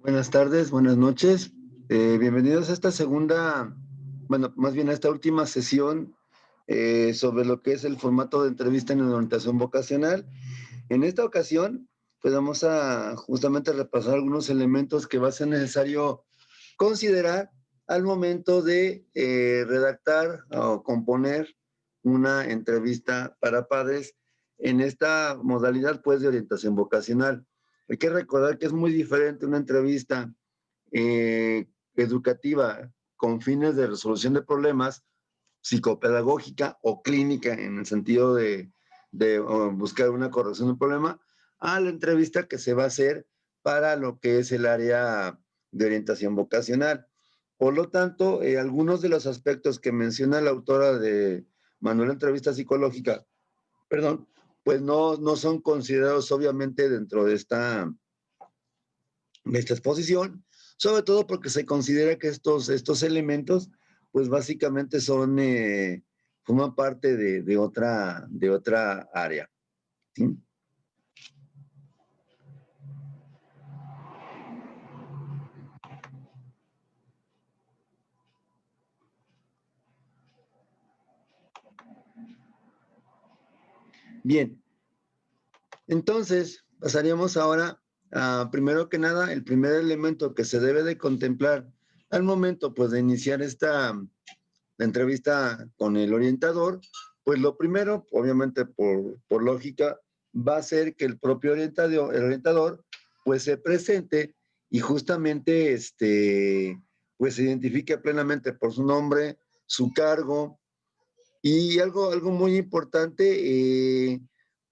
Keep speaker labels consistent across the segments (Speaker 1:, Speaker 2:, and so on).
Speaker 1: Buenas tardes, buenas noches. Bienvenidos a esta segunda, bueno, más bien a esta última sesión sobre lo que es el formato de entrevista en la orientación vocacional. En esta ocasión, pues vamos a justamente repasar algunos elementos que va a ser necesario considerar al momento de redactar o componer una entrevista para padres en esta modalidad, pues, de orientación vocacional. Hay que recordar que es muy diferente una entrevista educativa con fines de resolución de problemas, psicopedagógica o clínica en el sentido de buscar una corrección del problema, a la entrevista que se va a hacer para lo que es el área de orientación vocacional. Por lo tanto, algunos de los aspectos que menciona la autora de Manual de Entrevista Psicológica, perdón, pues no son considerados obviamente dentro de esta exposición, sobre todo porque se considera que estos elementos, pues básicamente forman parte de otra área, ¿sí? Bien, entonces pasaríamos ahora a, primero que nada, el primer elemento que se debe de contemplar al momento, pues, de iniciar la entrevista con el orientador. Pues lo primero, obviamente por lógica, va a ser que el propio orientador pues se presente y justamente pues se identifique plenamente por su nombre, su cargo y algo muy importante,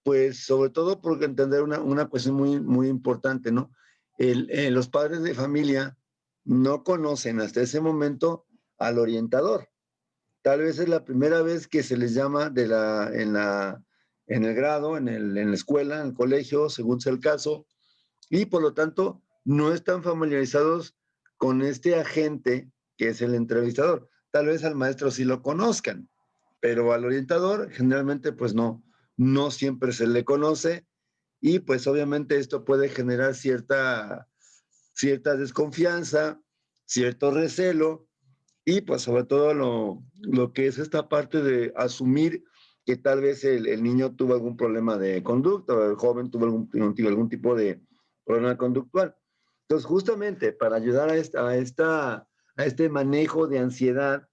Speaker 1: pues sobre todo porque entender una cuestión muy importante, ¿no? Los padres de familia no conocen hasta ese momento al orientador. Tal vez es la primera vez que se les llama en el grado, en la escuela, en el colegio, según sea el caso, y por lo tanto no están familiarizados con este agente que es el entrevistador. Tal vez al maestro sí lo conozcan, pero al orientador generalmente pues no siempre se le conoce y pues obviamente esto puede generar cierta desconfianza, cierto recelo y pues sobre todo lo que es esta parte de asumir que tal vez el niño tuvo algún problema de conducta o el joven tuvo algún tipo de problema conductual. Entonces, justamente para ayudar a este manejo de ansiedad,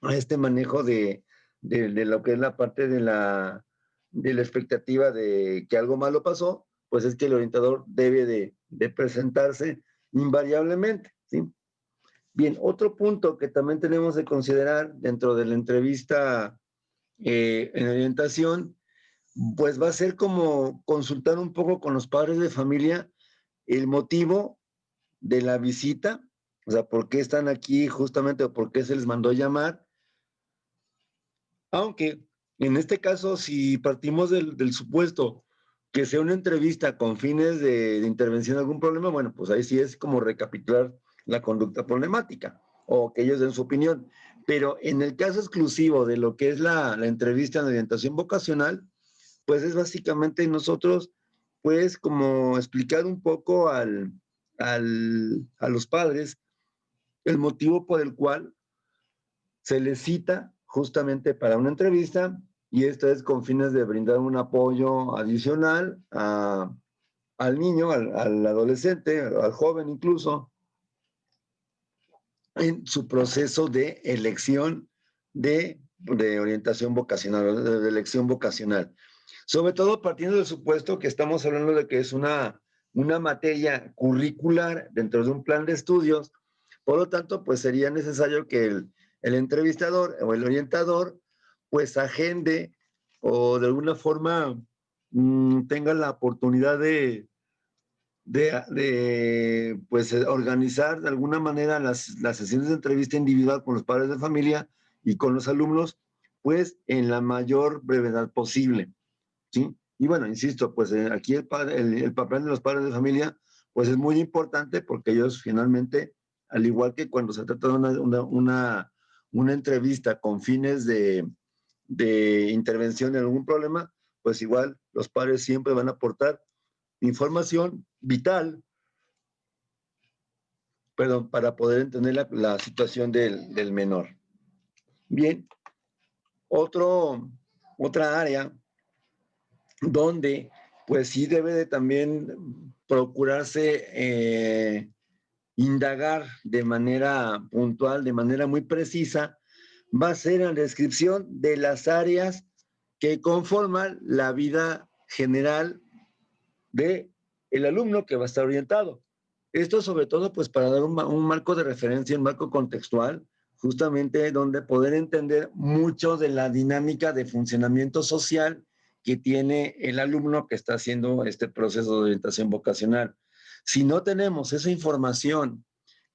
Speaker 1: a este manejo de lo que es la parte de la expectativa de que algo malo pasó, pues es que el orientador debe de presentarse invariablemente, ¿sí? Bien, otro punto que también tenemos de considerar dentro de la entrevista en orientación, pues va a ser como consultar un poco con los padres de familia el motivo de la visita, o sea, por qué están aquí justamente o por qué se les mandó llamar, aunque en este caso, si partimos del supuesto que sea una entrevista con fines de intervención de algún problema, bueno, pues ahí sí es como recapitular la conducta problemática o que ellos den su opinión. Pero en el caso exclusivo de lo que es la entrevista en orientación vocacional, pues es básicamente nosotros, pues como explicar un poco a los padres el motivo por el cual se les cita justamente para una entrevista y esto es con fines de brindar un apoyo adicional al niño, al adolescente, al joven incluso, en su proceso de elección de orientación vocacional, de elección vocacional. Sobre todo partiendo del supuesto que estamos hablando de que es una materia curricular dentro de un plan de estudios, por lo tanto, pues sería necesario que el entrevistador o el orientador pues agende o de alguna forma tenga la oportunidad pues organizar de alguna manera las sesiones de entrevista individual con los padres de familia y con los alumnos, pues en la mayor brevedad posible, ¿sí? Y bueno, insisto, pues aquí el papel de los padres de familia, pues es muy importante porque ellos finalmente, al igual que cuando se trata de una entrevista con fines de intervención en algún problema, pues igual los padres siempre van a aportar información vital perdón, para poder entender la situación del menor. Bien, otra área donde pues sí debe de también procurarse indagar de manera puntual, de manera muy precisa, va a ser la descripción de las áreas que conforman la vida general de el alumno que va a estar orientado. Esto sobre todo pues para dar un marco de referencia, un marco contextual, justamente donde poder entender mucho de la dinámica de funcionamiento social que tiene el alumno que está haciendo este proceso de orientación vocacional. Si no tenemos esa información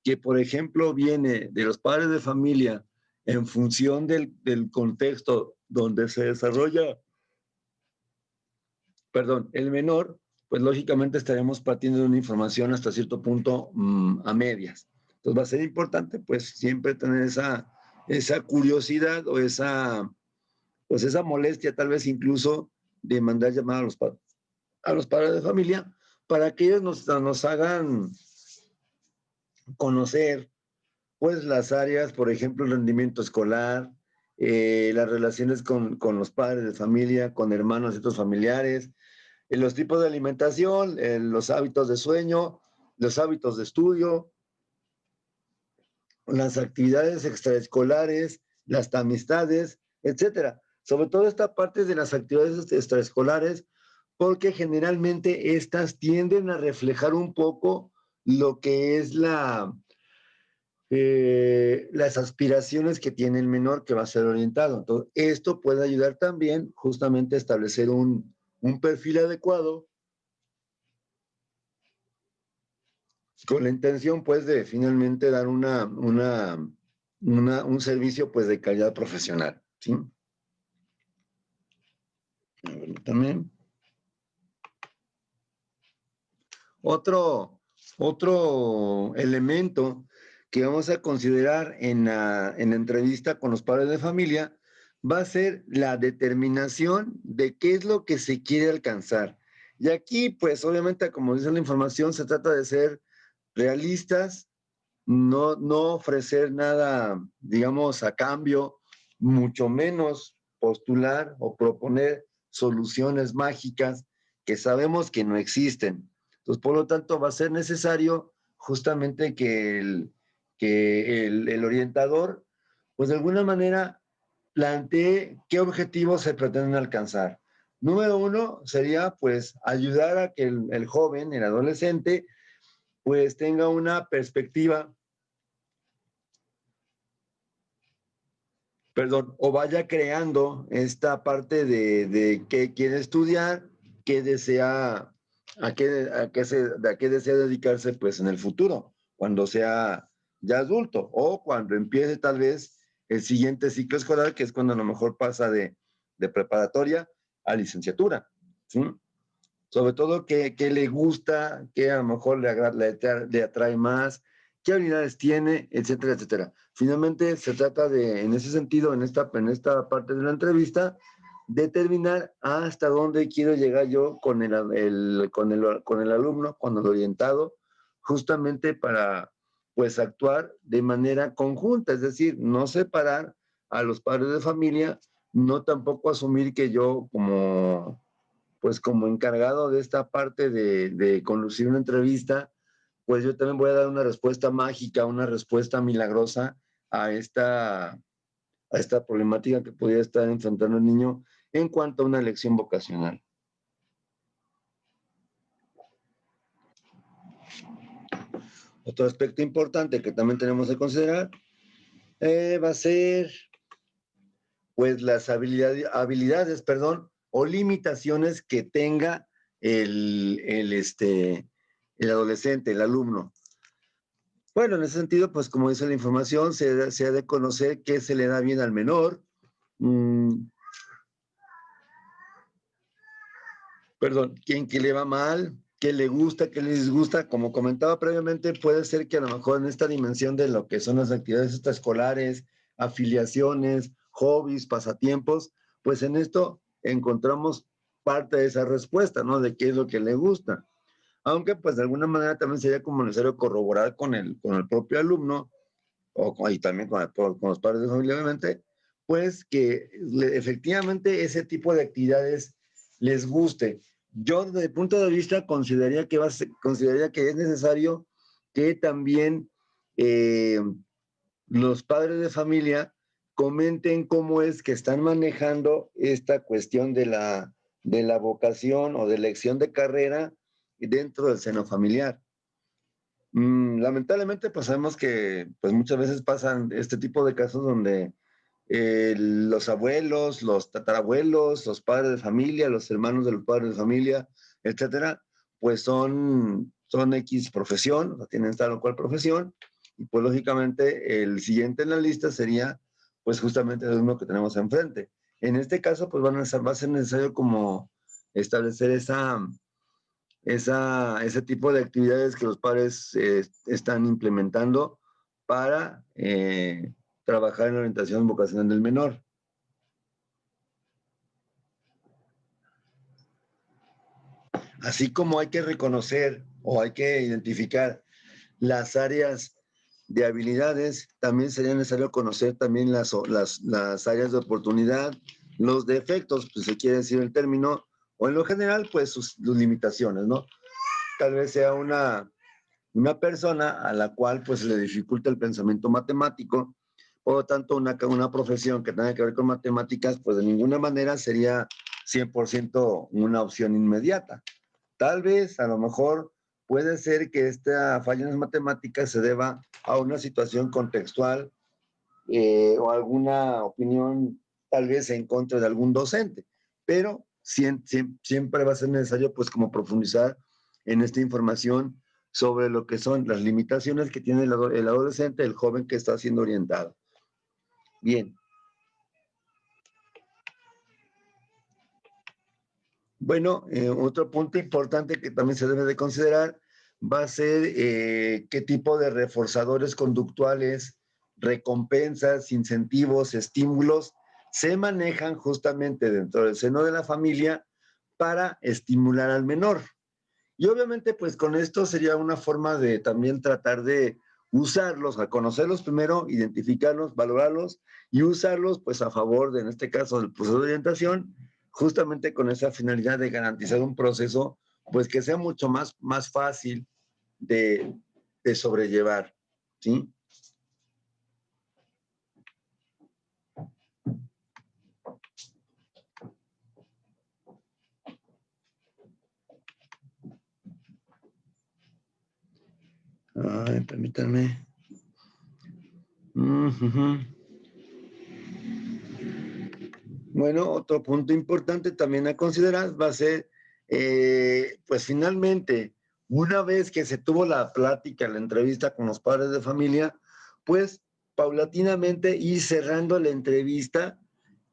Speaker 1: que, por ejemplo, viene de los padres de familia en función del contexto donde se desarrolla, perdón, el menor, pues lógicamente estaremos partiendo de una información hasta cierto punto a medias. Entonces va a ser importante pues siempre tener esa curiosidad o esa molestia tal vez incluso de mandar llamar a los padres de familia para que ellos nos hagan conocer pues las áreas, por ejemplo, el rendimiento escolar, las relaciones con los padres de familia, con hermanos y otros familiares, los tipos de alimentación, los hábitos de sueño, los hábitos de estudio, las actividades extraescolares, las amistades, etcétera. Sobre todo esta parte de las actividades extraescolares, porque generalmente estas tienden a reflejar un poco lo que es las aspiraciones que tiene el menor que va a ser orientado. Entonces, esto puede ayudar también justamente a establecer un perfil adecuado con la intención pues de finalmente dar un servicio pues de calidad profesional, ¿sí? También. Otro elemento que vamos a considerar en la entrevista con los padres de familia va a ser la determinación de qué es lo que se quiere alcanzar. Y aquí, pues obviamente, como dice la información, se trata de ser realistas, no ofrecer nada, digamos, a cambio, mucho menos postular o proponer soluciones mágicas que sabemos que no existen. Entonces, por lo tanto, va a ser necesario justamente que el orientador, pues de alguna manera, plantee qué objetivos se pretenden alcanzar. Número uno sería, pues, ayudar a que el joven, el adolescente, pues tenga una perspectiva, perdón, o vaya creando esta parte de qué quiere estudiar, qué desea, a qué desea dedicarse pues en el futuro, cuando sea ya adulto o cuando empiece tal vez el siguiente ciclo escolar, que es cuando a lo mejor pasa de preparatoria a licenciatura, ¿sí? Sobre todo qué le gusta, qué a lo mejor le atrae más, qué habilidades tiene, etcétera, etcétera. Finalmente se trata de, en ese sentido, en esta parte de la entrevista, determinar hasta dónde quiero llegar yo con el alumno, con el orientado, justamente para pues actuar de manera conjunta, es decir, no separar a los padres de familia, no tampoco asumir que yo como encargado de esta parte de conducir una entrevista, pues yo también voy a dar una respuesta mágica, una respuesta milagrosa a esta problemática que podría estar enfrentando el niño en cuanto a una elección vocacional. Otro aspecto importante que también tenemos que considerar va a ser pues las habilidades, o limitaciones que tenga el adolescente, el alumno. Bueno, en ese sentido, pues como dice la información, se ha de conocer qué se le da bien al menor, quién que le va mal, qué le gusta, qué le disgusta. Como comentaba previamente, puede ser que a lo mejor en esta dimensión de lo que son las actividades extraescolares, afiliaciones, hobbies, pasatiempos, pues en esto encontramos parte de esa respuesta, ¿no? De qué es lo que le gusta. aunque pues de alguna manera también sería como necesario corroborar con el propio alumno y también con los padres de familia, obviamente, pues que efectivamente ese tipo de actividades les guste. Yo, desde el punto de vista, consideraría que es necesario que también los padres de familia comenten cómo es que están manejando esta cuestión de la vocación o de elección de carrera dentro del seno familiar. Lamentablemente, pues sabemos que pues muchas veces pasan este tipo de casos donde los abuelos, los tatarabuelos, los padres de familia, los hermanos de los padres de familia, etcétera, pues son X profesión, o sea, tienen tal o cual profesión, y pues lógicamente el siguiente en la lista sería pues justamente el uno que tenemos enfrente. En este caso, pues va a ser necesario como establecer ese tipo de actividades que los padres están implementando para trabajar en la orientación vocacional del menor. Así como hay que reconocer o hay que identificar las áreas de habilidades, también sería necesario conocer también las áreas de oportunidad, los defectos, pues se quiere decir el término, o en lo general, pues sus limitaciones, ¿no? Tal vez sea una persona a la cual pues le dificulta el pensamiento matemático, por lo tanto una profesión que tenga que ver con matemáticas, pues de ninguna manera sería 100% una opción inmediata. Tal vez, a lo mejor, puede ser que esta falla en las matemáticas se deba a una situación contextual o alguna opinión tal vez en contra de algún docente, pero siempre va a ser necesario pues como profundizar en esta información sobre lo que son las limitaciones que tiene el adolescente, el joven que está siendo orientado. Bien. Bueno, otro punto importante que también se debe de considerar va a ser qué tipo de reforzadores conductuales, recompensas, incentivos, estímulos se manejan justamente dentro del seno de la familia para estimular al menor. Y obviamente, pues con esto sería una forma de también tratar de usarlos, a conocerlos primero, identificarlos, valorarlos y usarlos pues a favor de, en este caso, del proceso de orientación, justamente con esa finalidad de garantizar un proceso pues que sea mucho más fácil de sobrellevar, ¿sí? Ay, permítanme. Bueno, otro punto importante también a considerar va a ser, pues finalmente, una vez que se tuvo la plática, la entrevista con los padres de familia, pues paulatinamente ir cerrando la entrevista,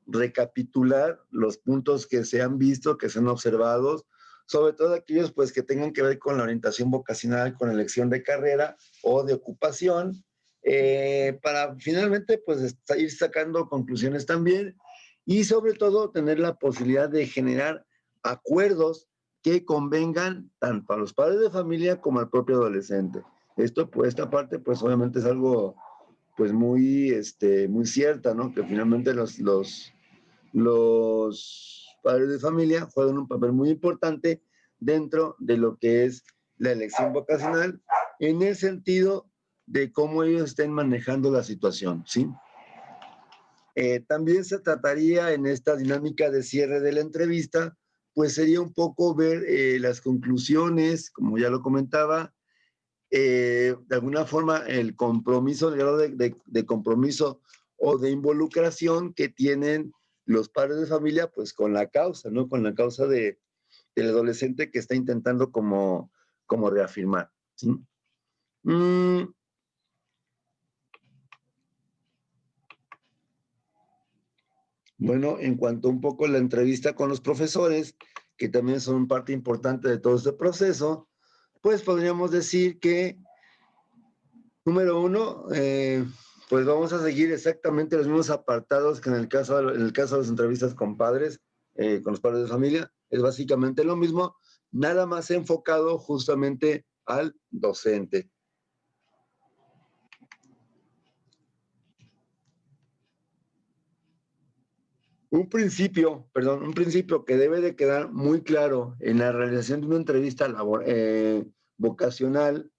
Speaker 1: recapitular los puntos que se han visto, que se han observado, sobre todo aquellos pues que tengan que ver con la orientación vocacional, con elección de carrera o de ocupación, para finalmente pues ir sacando conclusiones también y sobre todo tener la posibilidad de generar acuerdos que convengan tanto a los padres de familia como al propio adolescente. Esta parte pues obviamente es algo pues muy cierta, ¿no? Que finalmente los padres de familia juegan un papel muy importante dentro de lo que es la elección vocacional en el sentido de cómo ellos estén manejando la situación, ¿sí? También se trataría en esta dinámica de cierre de la entrevista, pues sería un poco ver las conclusiones, como ya lo comentaba, de alguna forma el compromiso, el grado de compromiso o de involucración que tienen los padres de familia, pues con la causa, ¿no? Con la causa del adolescente que está intentando como reafirmar, ¿sí? Bueno, en cuanto un poco a la entrevista con los profesores, que también son parte importante de todo este proceso, pues podríamos decir que, número uno, pues vamos a seguir exactamente los mismos apartados que en el caso de las entrevistas con padres, con los padres de familia. Es básicamente lo mismo, nada más enfocado justamente al docente. Un principio que debe de quedar muy claro en la realización de una entrevista vocacional,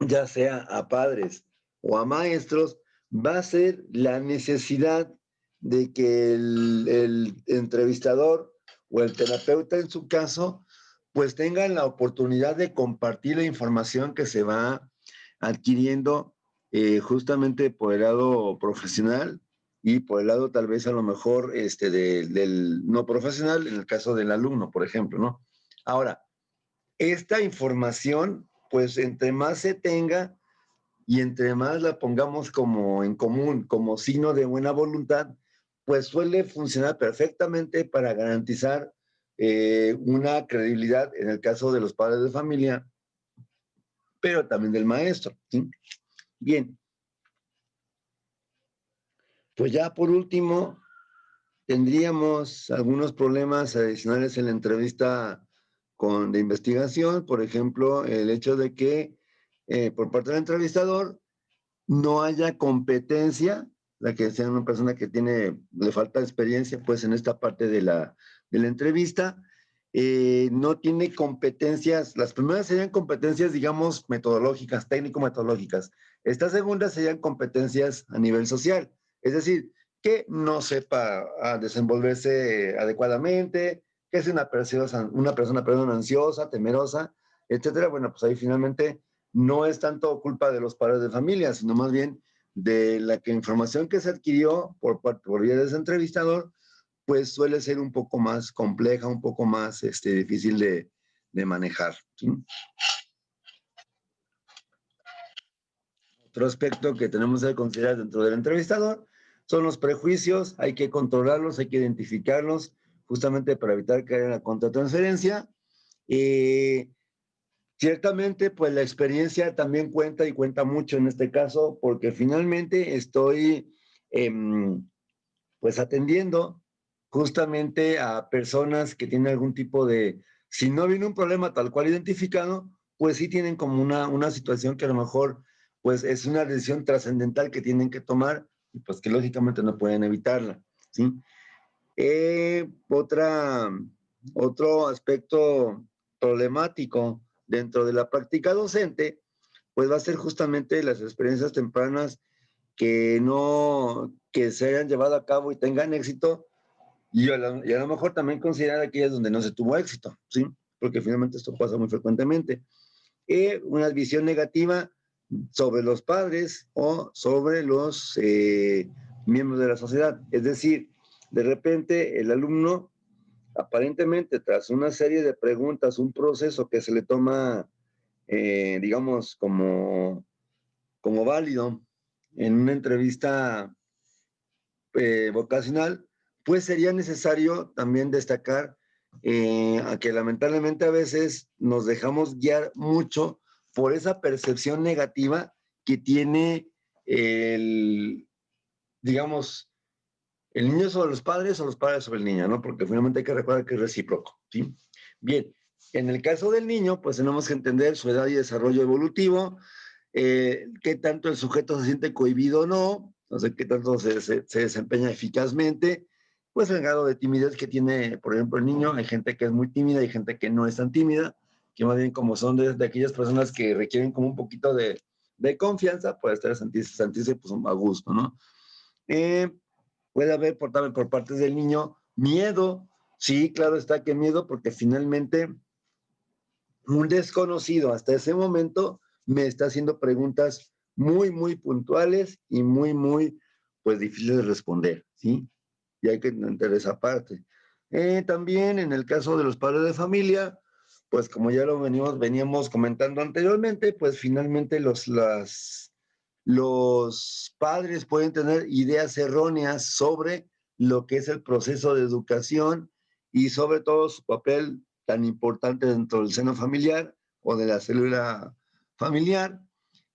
Speaker 1: ya sea a padres o a maestros, va a ser la necesidad de que el entrevistador o el terapeuta en su caso, pues tengan la oportunidad de compartir la información que se va adquiriendo justamente por el lado profesional y por el lado tal vez a lo mejor del no profesional, en el caso del alumno, por ejemplo, ¿no? Ahora, esta información, pues entre más se tenga y entre más la pongamos como en común, como signo de buena voluntad, pues suele funcionar perfectamente para garantizar una credibilidad en el caso de los padres de familia, pero también del maestro, ¿sí? Bien, pues ya por último, tendríamos algunos problemas adicionales en la entrevista de investigación, por ejemplo, el hecho de que por parte del entrevistador no haya competencia, la que sea una persona que le falta experiencia pues en esta parte de la entrevista, no tiene competencias, las primeras serían competencias, digamos, metodológicas, técnico-metodológicas. Estas segundas serían competencias a nivel social, es decir, que no sepa desenvolverse adecuadamente, que es una persona perdón, ansiosa, temerosa, etcétera. Bueno, pues ahí finalmente no es tanto culpa de los padres de familia, sino más bien de la información que se adquirió por vía de ese entrevistador, pues suele ser un poco más compleja, un poco más difícil de manejar, ¿sí? Otro aspecto que tenemos que considerar dentro del entrevistador son los prejuicios, hay que controlarlos, hay que identificarlos, justamente para evitar caer en la contratransferencia. Ciertamente, pues la experiencia también cuenta y cuenta mucho en este caso, porque finalmente estoy pues atendiendo justamente a personas que tienen algún tipo si no viene un problema tal cual identificado, pues sí tienen como una situación que a lo mejor pues es una decisión trascendental que tienen que tomar y pues que lógicamente no pueden evitarla, ¿sí? Otro aspecto problemático dentro de la práctica docente, pues va a ser justamente las experiencias tempranas que se hayan llevado a cabo y tengan éxito, y a lo mejor también considerar aquellas donde no se tuvo éxito, ¿sí? Porque finalmente esto pasa muy frecuentemente. Una visión negativa sobre los padres o sobre los miembros de la sociedad. Es decir, de repente el alumno, aparentemente tras una serie de preguntas, un proceso que se le toma, digamos, como válido en una entrevista vocacional, pues sería necesario también destacar a que lamentablemente a veces nos dejamos guiar mucho por esa percepción negativa que tiene digamos, el niño sobre los padres o los padres sobre el niño, ¿no? Porque finalmente hay que recordar que es recíproco, ¿sí? Bien, en el caso del niño, pues tenemos que entender su edad y desarrollo evolutivo, qué tanto el sujeto se siente cohibido o no, no sé qué tanto se desempeña eficazmente, pues el grado de timidez que tiene, por ejemplo, el niño. Hay gente que es muy tímida, hay gente que no es tan tímida, que más bien como son de aquellas personas que requieren como un poquito de confianza, puede estar sentirse pues, a gusto, ¿no? Puede haber por parte del niño miedo, sí, claro está que miedo, porque finalmente un desconocido hasta ese momento me está haciendo preguntas muy, muy puntuales y muy, muy, pues difíciles de responder, ¿sí? Y hay que entender esa parte. También en el caso de los padres de familia, pues como ya lo veníamos comentando anteriormente, pues finalmente los padres pueden tener ideas erróneas sobre lo que es el proceso de educación y sobre todo su papel tan importante dentro del seno familiar o de la célula familiar,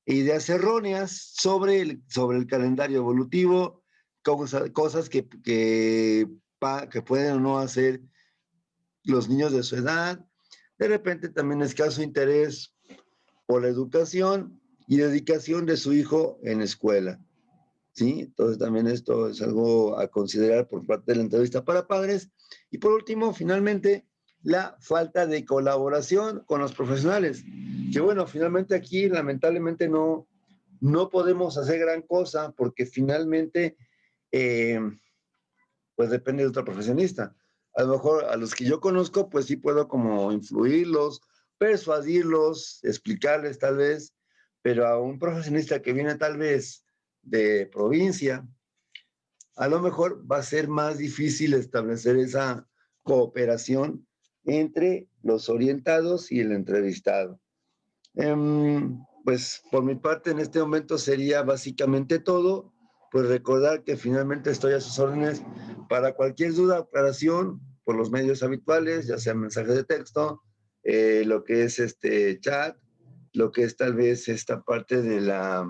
Speaker 1: e ideas erróneas sobre el calendario evolutivo, cosas que pueden o no hacer, los niños de su edad, de repente también escaso interés por la educación y dedicación de su hijo en escuela, ¿sí? Entonces también esto es algo a considerar por parte de la entrevista para padres. Y por último, finalmente, la falta de colaboración con los profesionales, que bueno, finalmente aquí lamentablemente no podemos hacer gran cosa porque finalmente eh, pues depende de otro profesionista. A lo mejor a los que yo conozco, pues sí puedo como influirlos, persuadirlos, explicarles tal vez, pero a un profesionista que viene tal vez de provincia, a lo mejor va a ser más difícil establecer esa cooperación entre los orientados y el entrevistado. Pues por mi parte en este momento sería básicamente todo. Pues recordar que finalmente estoy a sus órdenes para cualquier duda, aclaración por los medios habituales, ya sea mensaje de texto, lo que es este chat, lo que es tal vez esta parte de la,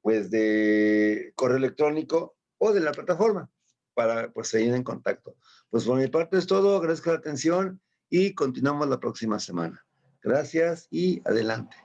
Speaker 1: pues de correo electrónico o de la plataforma para pues seguir en contacto. Pues por mi parte es todo, agradezco la atención y continuamos la próxima semana. Gracias y adelante.